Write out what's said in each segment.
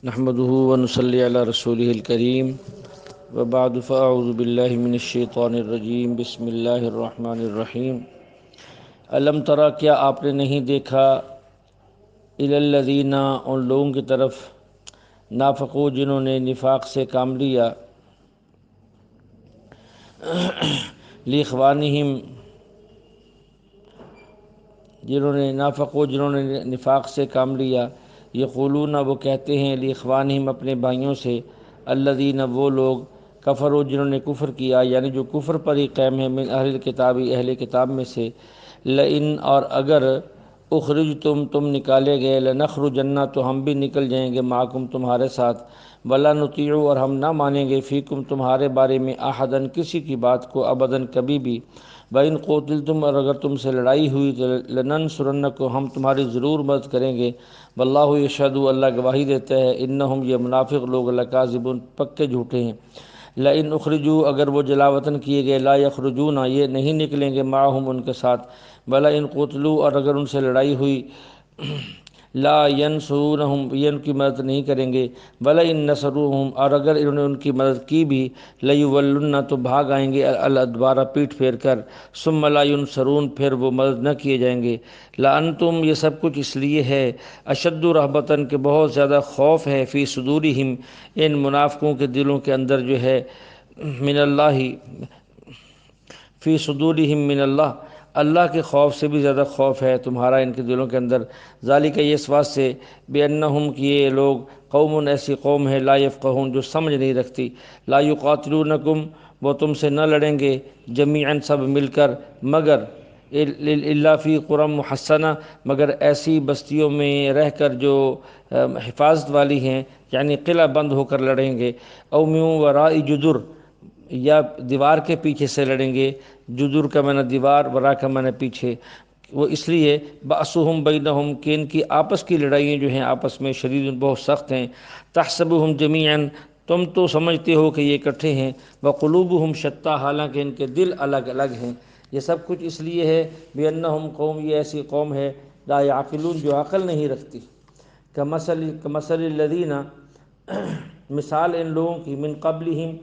نحمده ونصلي على رسوله الكريم وبعد فأعوذ بالله من الشیطان الرجیم بسم اللہ الرحمن الرحیم الم ترى کیا آپ نے نہیں دیکھا الی الذین ان لوگوں کی طرف نافقوا جنہوں نے نفاق سے کام لیا لاخوانہم جنہوں نے نفاق سے کام لیا یقولون وہ کہتے ہیں لاخوانہم اپنے بھائیوں سے الذین وہ لوگ کفروا جنہوں نے کفر کیا یعنی جو کفر پر ہی قائم ہے من اہل الکتاب اہل کتاب میں سے لئن اور اگر تم نکالے گئے لنخرجن تو ہم بھی نکل جائیں گے معکم تمہارے ساتھ ولا نطیع اور ہم نہ مانیں گے فیکم تمہارے بارے میں احدن کسی کی بات کو ابداً کبھی بھی بین قوتلتم اور اگر تم سے لڑائی ہوئی تو لننصرنکم ہم تمہاری ضرور مدد کریں گے واللہ یشہد اللہ گواہی دیتا ہے انہم یہ منافق لوگ لکاذبون پکے جھوٹے ہیں لئن اخرجوا اگر وہ جلا وطن کیے گئے لا یخرجون یہ نہیں نکلیں گے معہم ان کے ساتھ بلا ان قتلوا اور اگر ان سے لڑائی ہوئی لا ینصرونہم یہ ان کی مدد نہیں کریں گے بلا ان نصروہم اور اگر انہوں نے ان کی مدد کی بھی لیولن تو بھاگ آئیں گے الادبار پیٹ پھیر کر ثم لا ینصرون پھر وہ مدد نہ کیے جائیں گے لانتم یہ سب کچھ اس لیے ہے اشد رہبتاً کہ بہت زیادہ خوف ہے فی صدورہم ان منافقوں کے دلوں کے اندر جو ہے من اللہ فی صدورہم من اللہ کے خوف سے بھی زیادہ خوف ہے تمہارا ان کے دلوں کے اندر ذالک یہ اس واسطے سے بانہم کہ یہ لوگ قوم ایسی قوم ہے لا یفقہون جو سمجھ نہیں رکھتی لا یقاتلونکم وہ تم سے نہ لڑیں گے جمیعاً سب مل کر مگر الا فی قری محصنہ مگر ایسی بستیوں میں رہ کر جو حفاظت والی ہیں یعنی قلعہ بند ہو کر لڑیں گے او من وراء جدر یا دیوار کے پیچھے سے لڑیں گے جدر کا معنی دیوار ورا کا معنی پیچھے وہ اس لیے بأسہم بینہم کہ ان کی آپس کی لڑائیاں جو ہیں آپس میں شدید بہت سخت ہیں تحسبہم جمیعاً تم تو سمجھتے ہو کہ یہ اکٹھے ہیں وقلوبہم شتیٰ حالانکہ ان کے دل الگ الگ ہیں یہ سب کچھ اس لیے ہے بانہم قوم یہ ایسی قوم ہے لا یعقلون جو عقل نہیں رکھتی کمثل الذین مثال ان لوگوں کی من قبلہم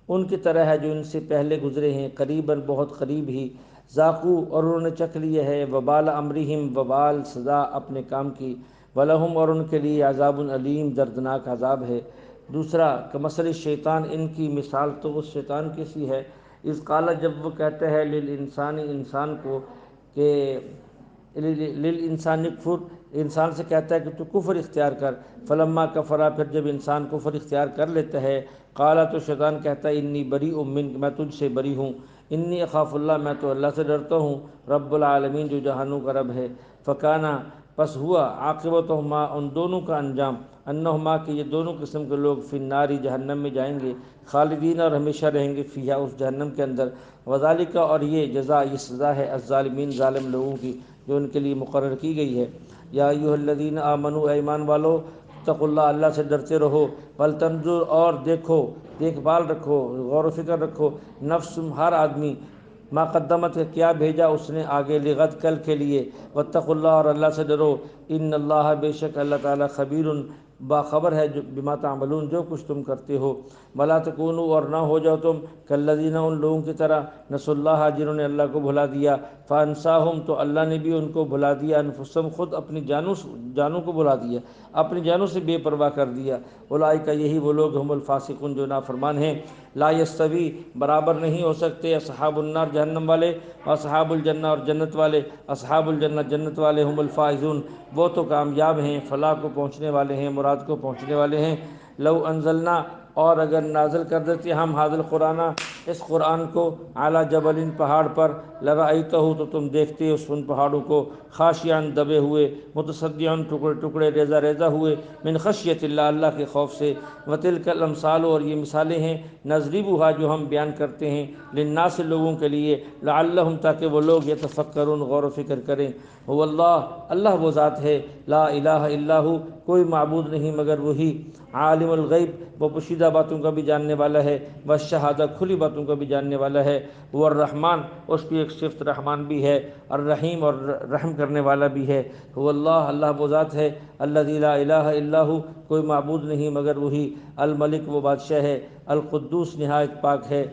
ان کی طرح ہے جو ان سے پہلے گزرے ہیں قریباً بہت قریب ہی ذاقو اور انہوں نے چکھ لیا ہے وبال امرہم وبال سزا اپنے کام کی ولہم اور ان کے لیے عذاب علیم دردناک عذاب ہے دوسرا کمثل الشیطان ان کی مثال تو اس شیطان کی سی ہے اذ قال جب وہ کہتا ہے للانسان انسان کو کہ للانسان کفر انسان سے کہتا ہے کہ تو کفر اختیار کر فلما کفرا پھر جب انسان کفر اختیار کر لیتا ہے قالا تو شیطان کہتا ہے انی بریء منک میں تجھ سے بری ہوں انی اخاف اللہ میں تو اللہ سے ڈرتا ہوں رب العالمین جو جہانوں کا رب ہے فکانا پس ہوا عاقبتہما ان دونوں کا انجام انہما کہ یہ دونوں قسم کے لوگ فی النار جہنم میں جائیں گے خالدین اور ہمیشہ رہیں گے فیہا اس جہنم کے اندر وذالک اور یہ جزا یہ سزا ہے الظالمین ظالم لوگوں کی جو ان کے لیے مقرر کی گئی ہے یا ایھا الذین آمنوا ایمان والو اتقوا اللہ سے ڈرتے رہو ولتنظر اور دیکھو دیکھ بھال رکھو غور و فکر رکھو نفس ہر آدمی ما قدمت کیا بھیجا اس نے آگے لغد کل کے لیے واتقوا اللہ اور اللہ سے ڈرو ان اللہ بے شک اللہ تعالی خبیر باخبر ہے جو بما تعملون جو کچھ تم کرتے ہو ولا تکونوا اور نہ ہو جاؤ تم کالذین ان لوگوں کی طرح نسوا اللہ جنہوں نے اللہ کو بھلا دیا فانساہم تو اللہ نے بھی ان کو بھلا دیا انفسہم خود اپنی جانوں کو بھلا دیا اپنی جانوں سے بے پرواہ کر دیا اولئک یہی وہ لوگ ہم الفاسقون جو نافرمان ہیں لا یستوی برابر نہیں ہو سکتے اصحاب النار جہنم والے اصحاب الجنہ اور جنت والے اصحاب الجنہ جنت والے ہم الفائزون وہ تو کامیاب ہیں فلاح کو پہنچنے والے ہیں مراد کو پہنچنے والے ہیں لو انزلنا اور اگر نازل کر دیتے ہم حاضر القرآن اس قرآن کو اعلیٰ جبل پہاڑ پر لرأیتہ تو تم دیکھتے اس ان پہاڑوں کو خاشعاً دبے ہوئے متصدعاً ٹکڑے ٹکڑے ریزہ ریزہ ہوئے من خشیت اللہ کے خوف سے وتلک الامثال اور یہ مثالیں ہیں نضربها جو ہم بیان کرتے ہیں للناس لوگوں کے لیے لعلہم تاکہ وہ لوگ یتفکرون غور و فکر کریں هو اللہ وہ ذات ہے لا الہ الا ہو کوئی معبود نہیں مگر وہی عالم الغیب وہ پوشیدہ باتوں کا بھی جاننے والا ہے والشہادہ کھلی باتوں کا بھی جاننے والا ہے۔ وہ الرحمن، اس کی ایک صفت رحمان بھی ہے، الرحیم، اور رحم کرنے والا بھی ہے۔ وہ اللہ، اللہ وہ ذات ہے، الذی لا الہ الا ہو، کوئی معبود نہیں مگر وہی، الملک وہ بادشاہ ہے، القدوس نہایت پاک ہے،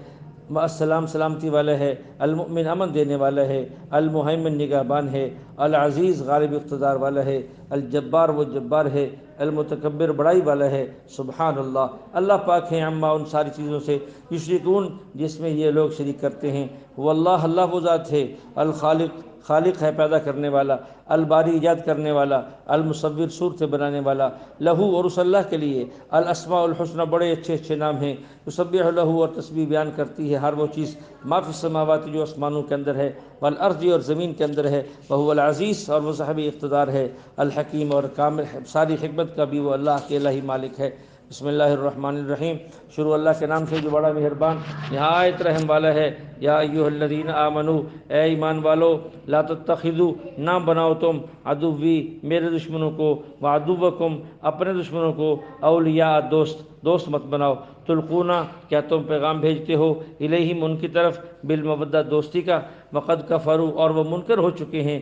السلام سلامتی والا ہے، المؤمن امن دینے والا ہے، المہیمن نگہبان ہے، العزیز غالب اقتدار والا ہے، الجبار وہ جبار ہے، المتکبر بڑائی والا ہے۔ سبحان اللہ، اللہ پاک ہیں عما ان ساری چیزوں سے، یشرکون جس میں یہ لوگ شریک کرتے ہیں۔ وہ اللہ، اللہ وہ ذات ہے، الخالق خالق ہے پیدا کرنے والا، الباری ایجاد کرنے والا، المصور صورتیں بنانے والا، لہو اور اس اللہ کے لیے، الاسماء الحسنی بڑے اچھے اچھے نام ہیں، یسبح لہو اور تسبیح بیان کرتی ہے ہر وہ چیز، ما فی السماوات جو آسمانوں کے اندر ہے، والارض اور زمین کے اندر ہے، وہو العزیز اور وہ صاحب اقتدار ہے، الحکیم اور کامل ساری حکمت کا بھی وہ اللہ اکیلا ہی مالک ہے۔ بسم اللہ الرحمن الرحیم، شروع اللہ کے نام سے جو بڑا مہربان نہایت رحم والا ہے۔ یا ایھا الذین آمنو، اے ایمان والو، لا تتخذوا نہ بناؤ تم، عدوی میرے دشمنوں کو، وعدوکم اپنے دشمنوں کو، اولیاء دوست مت بناؤ، تلقونا کیا تم پیغام بھیجتے ہو، الیہم ان کی طرف، بالمودہ دوستی کا، وقد کفروا اور وہ منکر ہو چکے ہیں،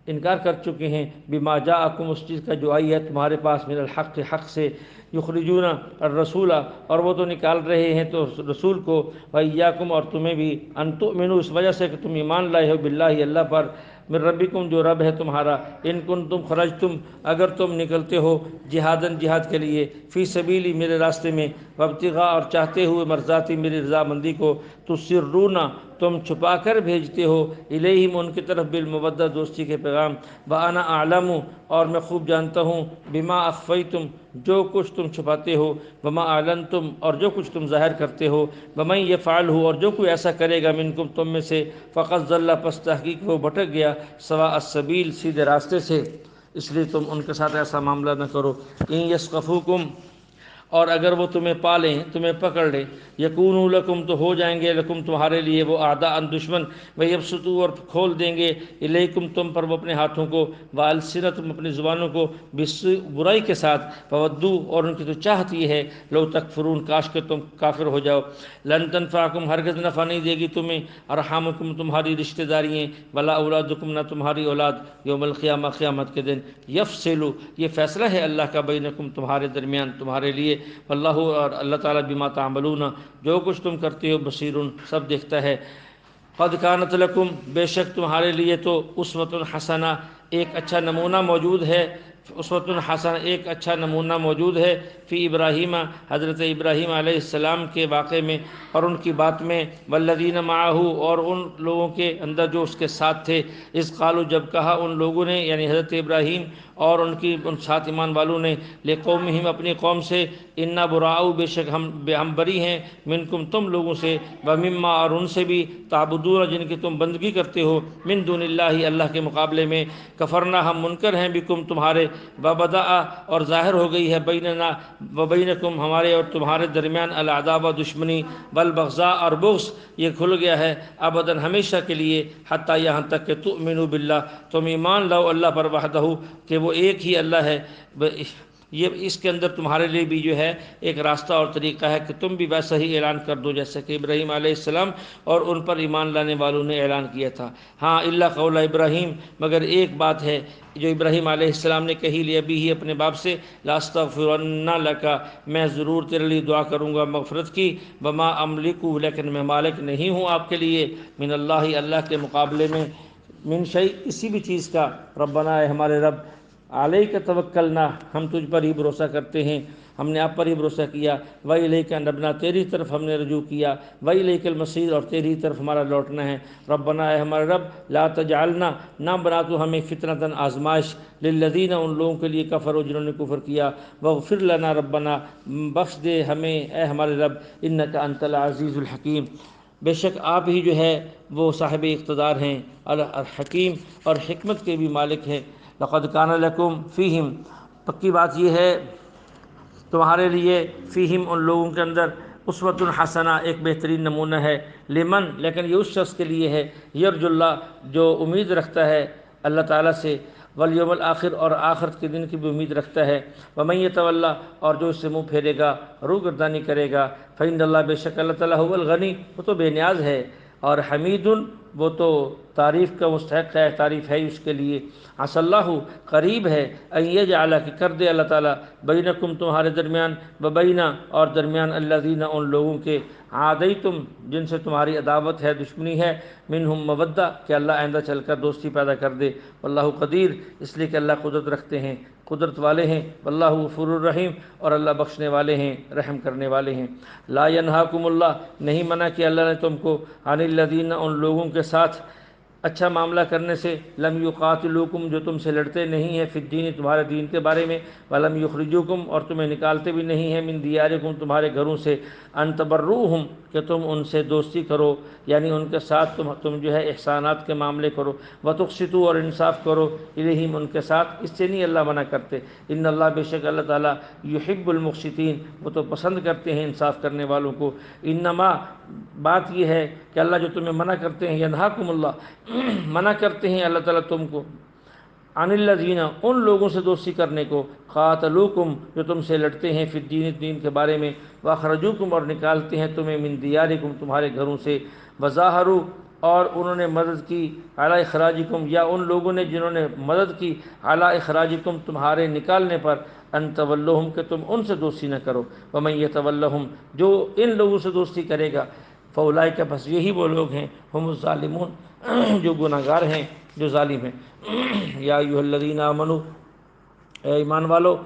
انکار کر چکے ہیں، بما جاءکم اس چیز کا جو آئی ہے تمہارے پاس، من الحق حق سے، یخرجون الرسول اور وہ تو نکال رہے ہیں تو رسول کو، وایاکم اور تمہیں بھی، ان تؤمنوا اس وجہ سے کہ تم ایمان لائے ہو، باللہ اللہ پر، من ربکم جو رب ہے تمہارا، ان کنتم خرجتم اگر تم نکلتے ہو، جہاد کے لیے، فی سبیلی میرے راستے میں، وابتغاء اور چاہتے ہوئے مرضاتی میری رضامندی کو، تسرون تم چھپا کر بھیجتے ہو، الیہم ان کی طرف، بالمودہ دوستی کے پیغام، وانا اعلم اور میں خوب جانتا ہوں، بما اخفیتم جو کچھ تم چھپاتے ہو، وما اعلنتم اور جو کچھ تم ظاہر کرتے ہو، ومن یفعلہ اور جو کوئی ایسا کرے گا منکم تم میں سے، فقد ضل پس تحقیق وہ بھٹک گیا، سواء السبیل سیدھے راستے سے، اس لیے تم ان کے ساتھ ایسا معاملہ نہ کرو۔ ان یثقفوکم اور اگر وہ تمہیں پالیں، تمہیں پکڑ لیں، یکونوا لکم تو ہو جائیں گے، لکم تمہارے لیے، وہ اعداء دشمن، ویبسطوا اور کھول دیں گے، الیکم تم پر وہ اپنے ہاتھوں کو، والسنتم اپنی زبانوں کو، برائی کے ساتھ، فودوا اور ان کی تو چاہت یہ ہے، لو تکفرون کاش کہ تم کافر ہو جاؤ، لن تنفعکم ہرگز نفع نہیں دے گی تمہیں، ارحامکم تمہاری رشتہ داریاں، ولا اولادکم نہ تمہاری اولاد، یوم القیامہ قیامت کے دن، یفصل یہ فیصلہ ہے اللہ کا، بینکم تمہارے درمیان تمہارے لیے، واللہ اور اللہ تعالیٰ بما تعملون جو کچھ تم کرتے ہو، بصیر سب دیکھتا ہے۔ قد کانت لکم بے شک تمہارے لیے تو، اسوۃ حسنہ ایک اچھا نمونہ موجود ہے، اسوۃ حسنہ ایک اچھا نمونہ موجود ہے، فی ابراہیم حضرت ابراہیم علیہ السلام کے واقعے میں اور ان کی بات میں، والذین معہ اور ان لوگوں کے اندر جو اس کے ساتھ تھے، اذ قالوا جب کہا ان لوگوں نے یعنی حضرت ابراہیم اور ان ساتھ ایمان والوں نے، لقومہم اپنی قوم سے، انا براء بے شک ہم بری ہیں، منکم تم لوگوں سے، ومما اور ان سے بھی، تعبدون جن کی تم بندگی کرتے ہو، من دون اللہ اللہ کے مقابلے میں، کفرنا ہم منکر ہیں، بکم تمہارے، وبدأ اور ظاہر ہو گئی ہے، بیننا وبینکم ہمارے اور تمہارے درمیان، العداوہ دشمنی، والبغضاء اور بغض یہ کھل گیا ہے، ابداً ہمیشہ کے لیے، حتیٰ یہاں تک کہ تؤمنوا باللہ تم ایمان لاؤ اللہ پر، وحدہ کہ وہ ایک ہی اللہ ہے، یہ اس کے اندر تمہارے لیے بھی جو ہے ایک راستہ اور طریقہ ہے کہ تم بھی ویسا ہی اعلان کر دو جیسا کہ ابراہیم علیہ السلام اور ان پر ایمان لانے والوں نے اعلان کیا تھا۔ ہاں الا قول ابراہیم مگر ایک بات ہے جو ابراہیم علیہ السلام نے کہی لی ابھی ہی اپنے باپ سے، لاستغفرن لک میں ضرور تیرے لیے دعا کروں گا مغفرت کی، وما املک لیکن میں مالک نہیں ہوں آپ کے لیے، من اللہ اللہ کے مقابلے میں، من شیء کسی بھی چیز کا، ربنا اے ہمارے رب، علیک توکلنا ہم تجھ پر ہی بھروسہ کرتے ہیں، ہم نے آپ پر ہی بھروسہ کیا، وإلیک انبنا تیری طرف ہم نے رجوع کیا، وإلیک المصیر اور تیری طرف ہمارا لوٹنا ہے، ربنا اے ہمارے رب، لا تجعلنا نہ بنا تو ہمیں فتنۃ آزمائش، للذین ان لوگوں کے لیے، کفروا جنہوں نے کفر کیا، واغفر لنا ربنا بخش دے ہمیں اے ہمارے رب، انک انت العزیز الحکیم بے شک آپ ہی جو ہے وہ صاحب اقتدار ہیں، الحکیم اور حکمت کے بھی مالک ہیں۔ لقد کان لکم فیہم پکی بات یہ ہے تمہارے لیے، فیہم ان لوگوں کے اندر، اسوۃ حسنہ ایک بہترین نمونہ ہے، لمن لیکن یہ اس شخص کے لیے ہے، یرجو اللہ جو امید رکھتا ہے اللہ تعالیٰ سے، والیوم الآخر اور آخرت کے دن کی بھی امید رکھتا ہے، ومن یتولی اور جو اس سے منہ پھیرے گا، روگردانی کرے گا، فإن اللہ بے شک اللہ تعالیٰ هو الغنی وہ تو بے نیاز ہے، اور حمید وہ تو تعریف کا مستحق ہے، تعریف ہے اس کے لیے، عسى اللہ قریب ہے، ان یجعل کہ کر دے اللہ تعالیٰ بینکم تمہارے درمیان، وبینا اور درمیان الذین ان لوگوں کے عادیتم جن سے تمہاری عداوت ہے، دشمنی ہے، منہم مودہ کہ اللہ آئندہ چل کر دوستی پیدا کر دے، واللہ قدیر اس لیے کہ اللہ قدرت رکھتے ہیں، قدرت والے ہیں، واللہ غفور الرحیم اور اللہ بخشنے والے ہیں، رحم کرنے والے ہیں۔ لا ینہاکم اللہ نہیں منع کیا اللہ نے تم کو، عن الذین ان لوگوں کے ساتھ اچھا معاملہ کرنے سے، لم یقاتلوکم جو تم سے لڑتے نہیں ہیں، فی الدین تمہارے دین کے بارے میں، ولم یخرجوکم اور تمہیں نکالتے بھی نہیں ہیں، من دیارکم تمہارے گھروں سے، ان تبروہم کہ تم ان سے دوستی کرو، یعنی ان کے ساتھ تم جو ہے احسانات کے معاملے کرو، وتقسطوا اور انصاف کرو، الیہم ان کے ساتھ، اس سے نہیں اللہ منع کرتے، ان اللہ بے شک اللہ تعالیٰ یحب المقسطین وہ تو پسند کرتے ہیں انصاف کرنے والوں کو، انما بات یہ ہے کہ اللہ جو تمہیں منع کرتے ہیں، ینہاکم اللہ منع کرتے ہیں اللہ تعالیٰ تم کو، عن الذین ان لوگوں سے دوستی کرنے کو، قاتلوکم جو تم سے لڑتے ہیں، فی الدین دین کے بارے میں، واخرجوکم اور نکالتے ہیں تمہیں، من دیارکم تمہارے گھروں سے، وظاہروا اور انہوں نے مدد کی، علی اخراجکم یا ان لوگوں نے جنہوں نے مدد کی، علی اخراجکم تمہارے نکالنے پر، ان تولوہم کہ تم ان سے دوستی نہ کرو، ومن یتولہم جو ان لوگوں سے دوستی کرے گا، فاولئک بس یہی وہ لوگ ہیں، ہم الظالمون جو گناہ گار ہیں، جو ظالم ہیں۔ یا ایھا الذین آمنوا اے ایمان والو،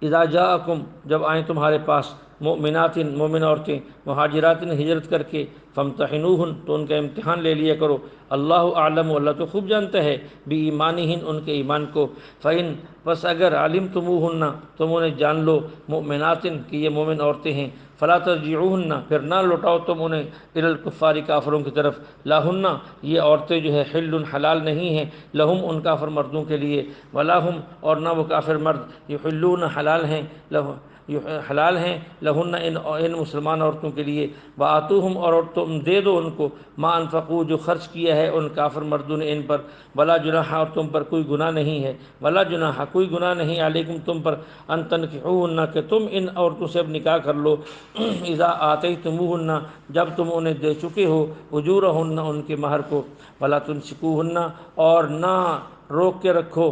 اذا جاءکم جب آئیں تمہارے پاس، مؤمنات مومن عورتیں، مہاجرات ہجرت کر کے، فامتحنوہن تو ان کا امتحان لے لیا کرو، اللہ اعلم اللہ تو خوب جانتا ہے، بی ایمانہن ان کے ایمان کو، فإن بس اگر علمتموہن تم انہیں جان لو، مؤمنات کہ یہ مومن عورتیں ہیں، فلا ترجعوہن پھر نہ لوٹاؤ تم انہیں، الی الکفار کافروں کی طرف، لاہن یہ عورتیں جو ہے حل حلال نہیں ہیں، لہم ان کافر مردوں کے لیے، ولا ہم اور نہ وہ کافر مرد، یحلون حلال ہیں، حلال ہیں، لہن ان مسلمان عورتوں کے لیے، وآتوہم اور تم دے دو ان کو، ما انفقوا جو خرچ کیا ہے ان کافر مردوں نے ان پر، ولا جناح اور تم پر کوئی گناہ نہیں ہے، ولا جناح کوئی گناہ نہیں، علیکم تم پر، ان تنکحوہن کہ تم ان عورتوں سے اب نکاح کر لو، اذا آتیتموہن جب تم انہیں دے چکے ہو، اجورہن ان کے مہر کو، ولا تمسکوہن اور نہ روک کے رکھو،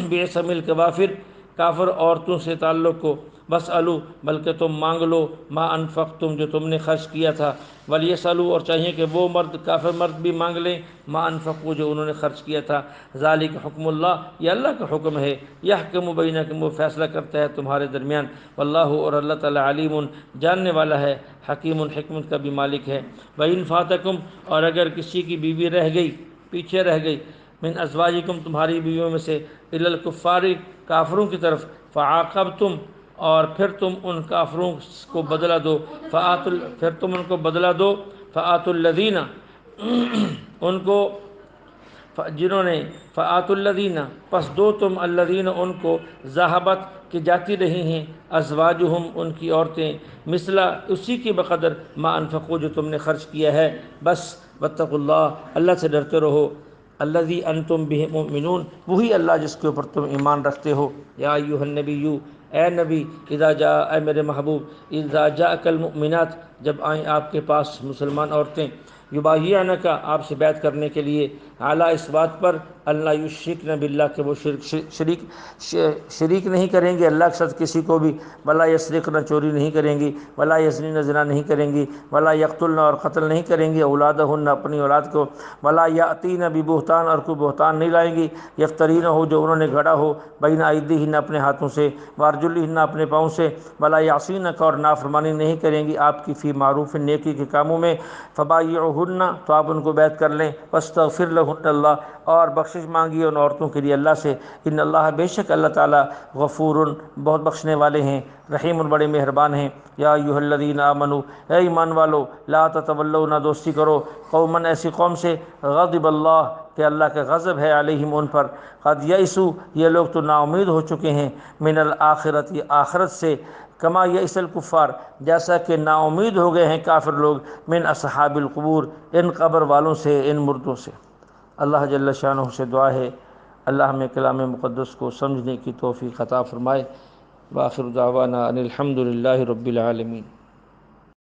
بئس من الکوافر کافر عورتوں سے تعلق کو، بس الو بلکہ تم مانگ لو، ما انفقتم جو تم نے خرچ کیا تھا، ولیسالو اور چاہیے کہ وہ مرد کافر مرد بھی مانگ لیں، ما انفقوا جو انہوں نے خرچ کیا تھا، ذالک حکم اللہ یہ اللہ کا حکم ہے، یحکم بینکم وہ فیصلہ کرتا ہے تمہارے درمیان، واللہ اور اللہ تعالی علیم جاننے والا ہے، حکیم حکمت کا بھی مالک ہے۔ وَإِن فاتکم اور اگر کسی کی بیوی رہ گئی پیچھے رہ گئی، من ازواجکم تمہاری بیویوں میں سے، الی الکفار کافروں کی طرف، فعاقبتم اور پھر تم ان کافروں کو بدلہ دو، پھر تم ان کو بدلہ دو، فآتوا الذین ان کو جنہوں نے، فآتوا الذین پس دو تم، الذین ان کو، ذہبت کہ جاتی رہی ہیں، ازواجہم ان کی عورتیں، مثلا اسی کی بقدر، ما انفقوا جو تم نے خرچ کیا ہے، بس واتقوا اللہ اللہ سے ڈرتے رہو، الذی انتم بہ مؤمنون وہی اللہ جس کے اوپر تم ایمان رکھتے ہو، یا ایھا النبی اے نبی، اذا جاء اے میرے محبوب، اذا جاءک المؤمنات جب آئیں آپ کے پاس مسلمان عورتیں، یبایعنک آپ سے بیعت کرنے کے لیے، اعلی اس بات پر، اللہ یشرکن باللہ کہ وہ شریک نہیں کریں گی اللہ کے ساتھ کسی کو بھی، ولا یسرقن چوری نہیں کریں گی، ولا یزنین زنا نہیں کریں گی، ولا یقتلن اور قتل نہیں کریں گی، اولادہن اپنی اولاد کو، ولا یاتین ببہتان اور کوئی بہتان نہیں لائیں گی، یفترینہ ہو جو انہوں نے گھڑا ہو، بین ایدیہن اپنے ہاتھوں سے، وارجلہن اپنے پاؤں سے، ولا یعصینک اور نافرمانی نہیں کریں گی آپ کی، فی معروف نیکی کے کاموں میں، فبایعہن تو آپ ان کو بیعت کر لیں، واستغفر لہن اللہ اور بخشش مانگی ان عورتوں کے لیے اللہ سے، ان اللہ بے شک اللہ تعالی غفور بہت بخشنے والے ہیں، رحیم بڑے مہربان ہیں۔ یا ایھا الذین آمنوا اے ایمان والو، لا تتولوا نہ دوستی کرو، قوما ایسی قوم سے، غضب اللہ کہ اللہ کا غضب ہے، علیہم ان پر، قد یئسوا یہ لوگ تو نا امید ہو چکے ہیں، من الآخرت آخرت سے، کما یئس الکفار جیسا کہ نا امید ہو گئے ہیں کافر لوگ، من اصحاب القبور ان قبر والوں سے، ان مردوں سے۔ اللہ جل شانہ سے دعا ہے اللہ ہمیں کلام مقدس کو سمجھنے کی توفیق عطا فرمائے۔ وآخر دعوانا ان الحمد للہ رب العالمین۔